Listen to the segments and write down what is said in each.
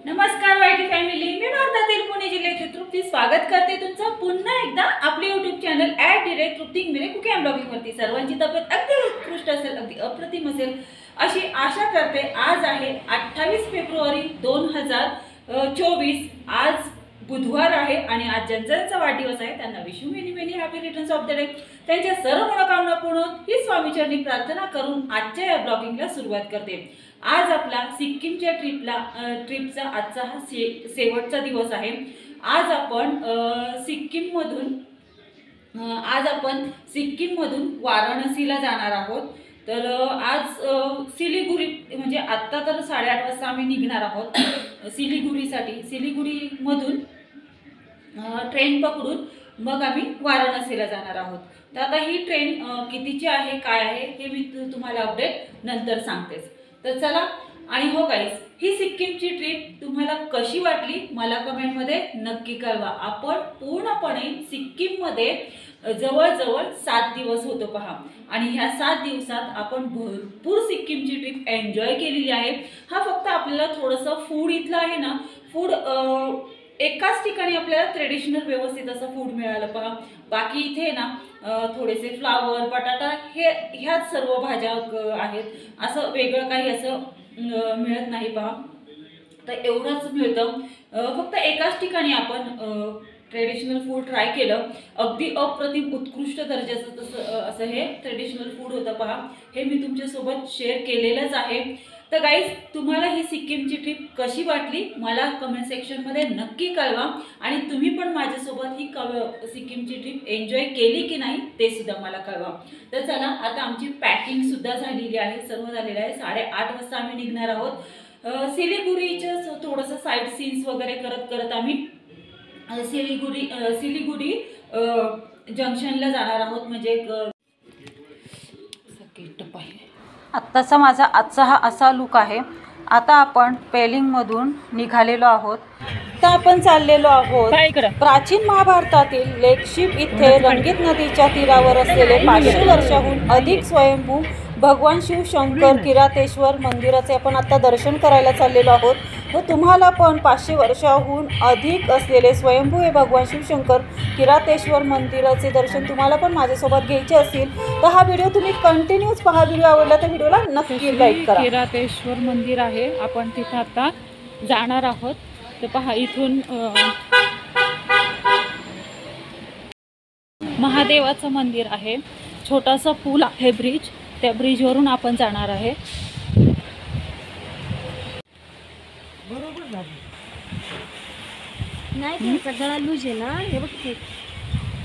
नमस्कार YT family, मी भारतातील पुणे जिल्ह्याची तृप्ती स्वागत करते तुमचं पुन्हा एकदा आपले YouTube चॅनल @तृप्ती मिरे कुकिंग अँड ब्लॉगिंग वरती। सर्वांची तब्येत अगदी उत्कृष्ट असेल, अगदी अप्रतिम असेल अशी आशा करते। आज आहे 28 फेब्रुवारी 2024। आज बुधवार आहे आणि आज ज्यांचा वाढदिवस आहे त्यांना wish you many many happy returns of the day. त्यांच्या सर्व मनोकामना पूर्ण ही स्वामीचरणी प्रार्थना करून आजच्या या ब्लॉगिंगला सुरुवात करते। आज आपला सिक्कीमच्या ट्रिपचा आजचा हा शेवटचा दिवस आहे। आज आपण सिक्कीममधून वाराणसीला जाणार आहोत। तर आज सिलिगुरी म्हणजे आत्ता तर 8:30 वाजता आम्ही निघणार आहोत सिलिगुरीसाठी। सिलिगुरीमधून ट्रेन पकडून मग आम्ही वाराणसीला जाणार आहोत। तर आता ही ट्रेन कितीची आहे काय आहे हे मी तुम्हाला अपडेट नंतर सांगतेच। तर चला, आणि हो गाईज, ही सिक्कीमची ट्रिप तुम्हाला कशी वाटली मला कमेंटमध्ये नक्की कळवा। आपण पूर्णपणे सिक्कीममध्ये जवळजवळ 7 दिवस होतो पहा, आणि ह्या 7 दिवसात आपण भरपूर सिक्कीमची ट्रिप एन्जॉय केलेली आहे। हा फक्त आपल्याला थोडंसं फूड इथलं आहे ना, फूड एकाच ठिकाणी आपल्याला ट्रेडिशनल व्यवस्थित असं फूड मिळालं पहा। बाकी इथे ना थोडेसे फ्लावर, बटाटा ह्याच सर्व भाज्या आहेत, असं वेगळं काही असं मिळत नाही पहा। तर एवढंच मिळतं, फक्त एकाच ठिकाणी आपण ट्रेडिशनल फूड ट्राय केलं। अगदी अप्रतिम उत्कृष्ट दर्जाचं असं हे ट्रेडिशनल फूड होतं पहा। हे मी तुमच्यासोबत शेअर केलेलंच आहे। तर गाईज, तुम्हाला ही सिक्कीमची ट्रिप कशी वाटली मला कमेंट सेक्शनमध्ये नक्की कळवा, आणि तुम्ही पण माझ्यासोबत ही सिक्कीमची ट्रिप एन्जॉय केली की नाही ते सुद्धा मला कळवा। तर चला, आता आमची पॅकिंग सुद्धा झालेली आहे, सर्व झालेलं आहे। 8:30 वाजता आम्ही निघणार आहोत। सिलिगुरीचं थोडंसं साईड सीन्स वगैरे करत आम्ही सिलिगुडी जंक्शनला जाणार आहोत। म्हणजे आत्ताचा माझा आजचा हा असा लुक आहे। आता आपण पेलिंगमधून निघालेलो आहोत। तर आपण चाललेलो आहोत प्राचीन महाभारतातील लेकशिप इथे रंगीत नदीच्या तीरावर असलेले 500 वर्षाहून अधिक स्वयंभू भगवान शिव शंकर किरातेश्वर मंदिराचे आपण आता दर्शन करायला चाललेलो आहोत। तर तुम्हाला पण 500 वर्षाहून अधिक असलेले स्वयंभू हे भगवान शिवशंकर किरातेश्वर मंदिराचे दर्शन तुम्हाला पण माझ्यासोबत घ्यायचे असतील तर हा व्हिडिओ तुम्ही कंटिन्यूच पहा। व्हिडिओ आवडला तर व्हिडिओला नक्की लाईक करा। किरातेश्वर मंदिर आहे, आपण तिथे आता जाणार आहोत। तर पहा, इथून महादेवाचं मंदिर आहे, छोटासा पूल आहे ब्रिज, त्या ब्रिजवरून आपण जाणार आहे। नाही ते सगळा लूज आहे ना, हे बघ।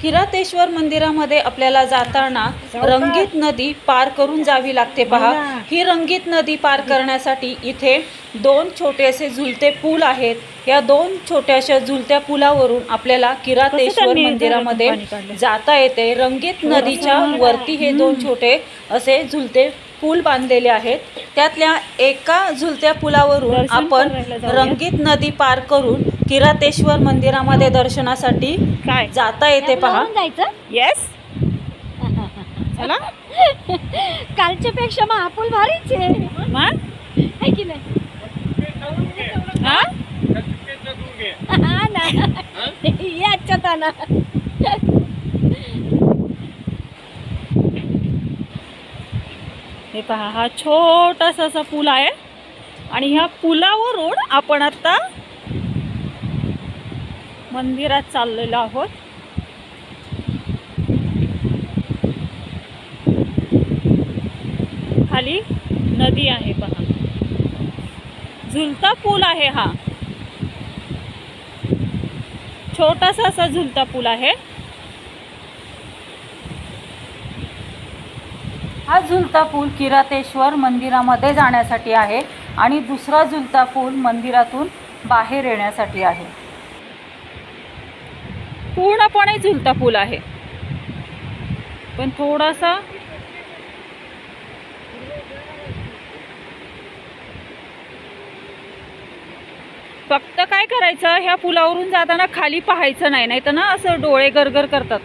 किरातेश्वर मंदिरामध्ये आपल्याला जाताना रंगीत नदी पार करून जावी लागते पहा। ही रंगीत नदी पार करण्यासाठी इथे 2 छोटेसे झुलते पूल आहेत। या 2 छोट्याशा झुलत्या पुलावरून आपल्याला किरातेश्वर मंदिरामध्ये जाता येते। रंगीत नदीच्या वरती हे 2 छोटे असे झुलते पूल बांधलेले आहेत। त्यातल्या एका झुलत्या पुलावरून आपण रंगीत नदी पार करून किरातेश्वर मंदिरामध्ये दर्शनासाठी जाता येते पहा। येस, चला। कालच्या पेक्षा मग हा पूल भारीच आहे की नाही? ये अच्छा था ना। हे पहा, हा छोटासा असा पूल आहे, आणि ह्या पुलावरून आपण आता मंदिरात चाललेलो आहोत। खाली नदी आहे पहा, झुलता पूल आहे हा, छोटासा असा झुलता पूल आहे। हा झुलता पूल किरातेश्वर मंदिरामध्ये जाण्यासाठी आहे, आणि दुसरा झुलता पूल मंदिरातून बाहेर येण्यासाठी आहे। पूर्णपणे झुलता पूल आहे, पण थोडासा फक्त काय करायचं, ह्या पुलावरून जाताना खाली पाहायचं नाही, नाही तर ना असं डोळे गरगर करतात।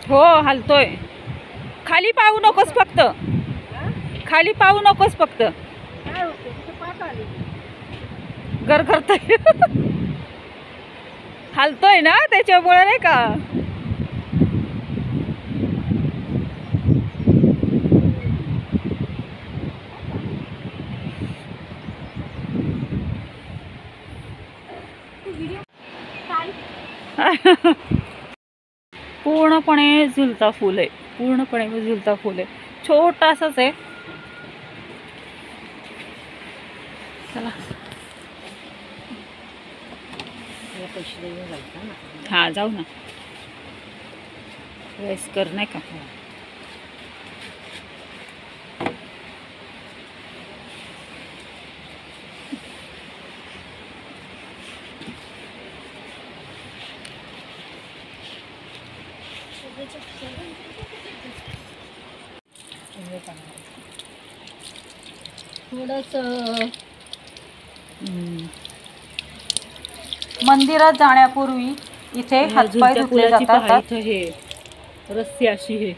हो हलतोय। खाली पाहू नकोस फक्त, खाली पाहू नकोस फक्त. गरगरतोय. हालतोय ना त्याच्यामुळे नाही का. पूर्णपणे झुलता फूल आहे, पूर्णपणे झुलता फूल आहे. छोटासाच आहे. चला हा जाऊ ना, वयस्कर नाही का. थोडस मंदिरात जाण्यापूर्वी इथे हातपाय धुतले जातात. इथं हे रस्सी अशी हे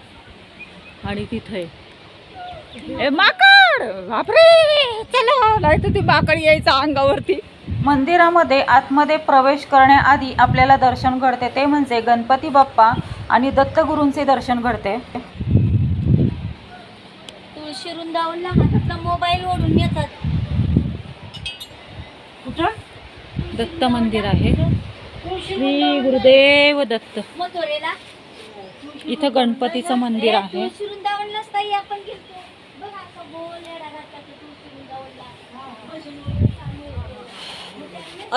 आणि तिथे माकड. बापरे चला, नाही तर ती माकड यायचा अंगावरती. मंदिरामध्ये आतमध्ये प्रवेश करण्याआधी आपल्याला दर्शन घडते, ते म्हणजे गणपती बाप्पा आणि दत्तगुरूंचे दर्शन घडते. तुळशी वृंदावनला हातातला मोबाईल ओढून येतात. कुठं दत्त मंदिर आहे. श्री गुरुदेव दत्त. मथुरेला इथं गणपतीचं मंदिर आहे. तुळशी वृंदावनलाच ताई आपण गेलतो बघा. असा बोल येडा घातला तुळशी वृंदावनला.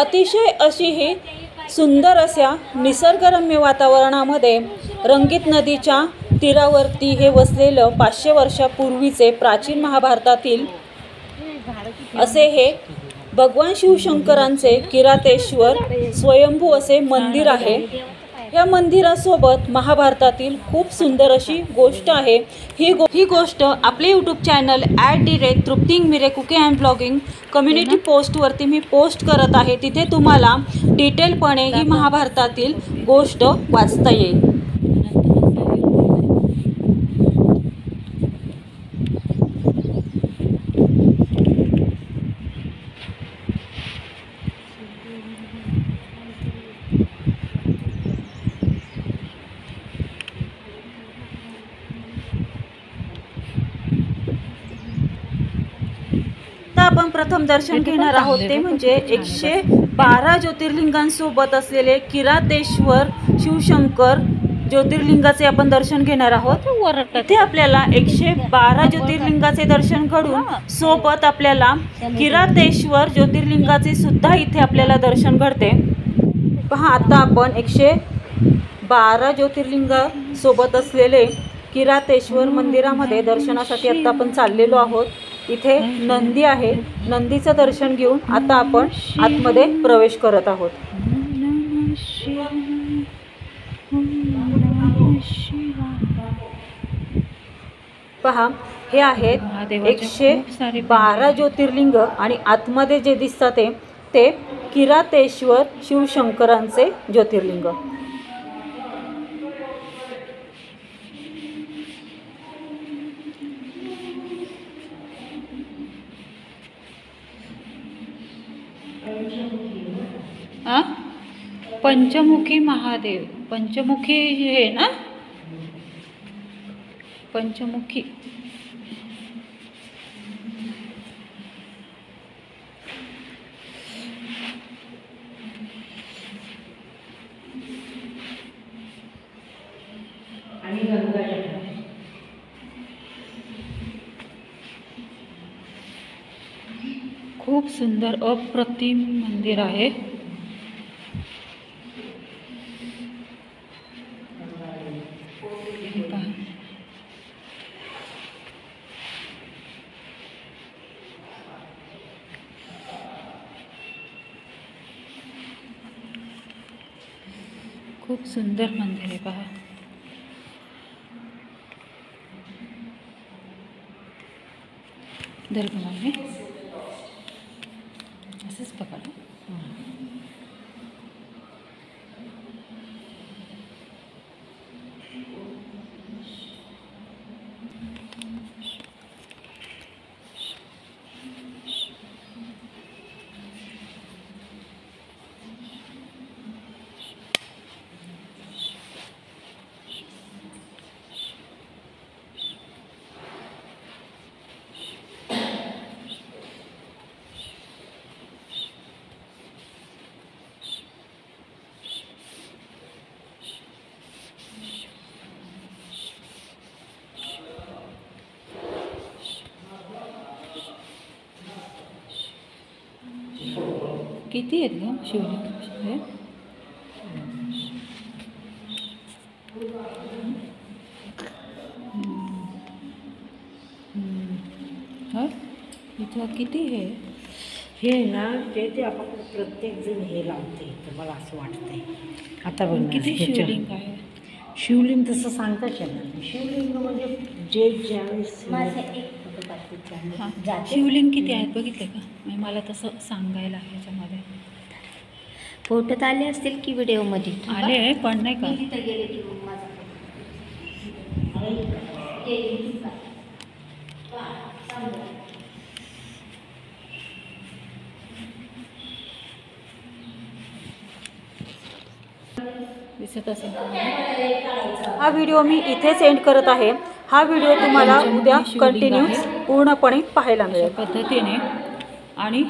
अतिशय अशी ही सुंदर अशा निसर्गरम्य वातावरणामध्ये रंगीत नदीच्या तीरावरती हे वसलेलं 500 वर्षापूर्वीचे प्राचीन महाभारतातील असे हे भगवान शिवशंकरांचे किरातेश्वर स्वयंभू असे मंदिर आहे. या मंदिरासोबत महाभारतातील खूप सुंदर अशी गोष्ट आहे. ही गोष्ट आपले यूट्यूब चॅनल @तृप्तिंग कुकिंग अँड ब्लॉगिंग कम्युनिटी पोस्टवरती मी पोस्ट करत आहे. तिथे तुम्हाला डिटेलपणे ही महाभारतातील गोष्ट वाचता येईल. आपण प्रथम दर्शन घेणार आहोत ते म्हणजे 112 ज्योतिर्लिंगांसोबत असलेले किरातेश्वर शिवशंकर ज्योतिर्लिंगाचे आपण दर्शन घेणार आहोत. इथे आपल्याला 112 ज्योतिर्लिंगाचे दर्शन घडून सोबत आपल्याला किरातेश्वर ज्योतिर्लिंगाचे सुद्धा इथे आपल्याला दर्शन घडते. पहा, आता आपण 112 ज्योतिर्लिंगासोबत असलेले किरातेश्वर मंदिरामध्ये दर्शनासाठी आता आपण चाललेलो आहोत. इथे नंदी आहे. नंदीचं दर्शन घेऊन आता आपण आतमध्ये प्रवेश करत आहोत. पहा, हे आहेत 112 ज्योतिर्लिंग आणि आतमध्ये जे दिसतात ते किरातेश्वर शिवशंकरांचे ज्योतिर्लिंग. पंचमुखी महादेव, पंचमुखी हे ना, पंचमुखी. खूप सुंदर अप्रतिम मंदिर आहे. खूप सुंदर मंदिर आहे. पहा, दर्गमाने असंच पकड. किती आहेत ग शिवलिंग हे? हा? इथं किती हे? हे ना ते आपण प्रत्येक जण हे लावते तर मला असं वाटतंय. आता बघ ना, किती ह्याच्या- शिवलिंग आहे? शिवलिंग तसं सांगताच येणार नाही. शिवलिंग म्हणजे जे ज्यावेळेस हां शिवलिंग किती आहेत बघितले का? म्हणजे मला तसं सांगायला आहे ह्याच्यामध्ये. फोटोत आले असतील की व्हिडिओमध्ये आले पण नाही का दिसत असेल. हा व्हिडिओ मी इथेच एंड करत आहे. हा व्हिडिओ तुम्हाला उद्या कंटिन्यू पूर्णपणे पाहायला अशा मिळेल. पद्धतीने आणि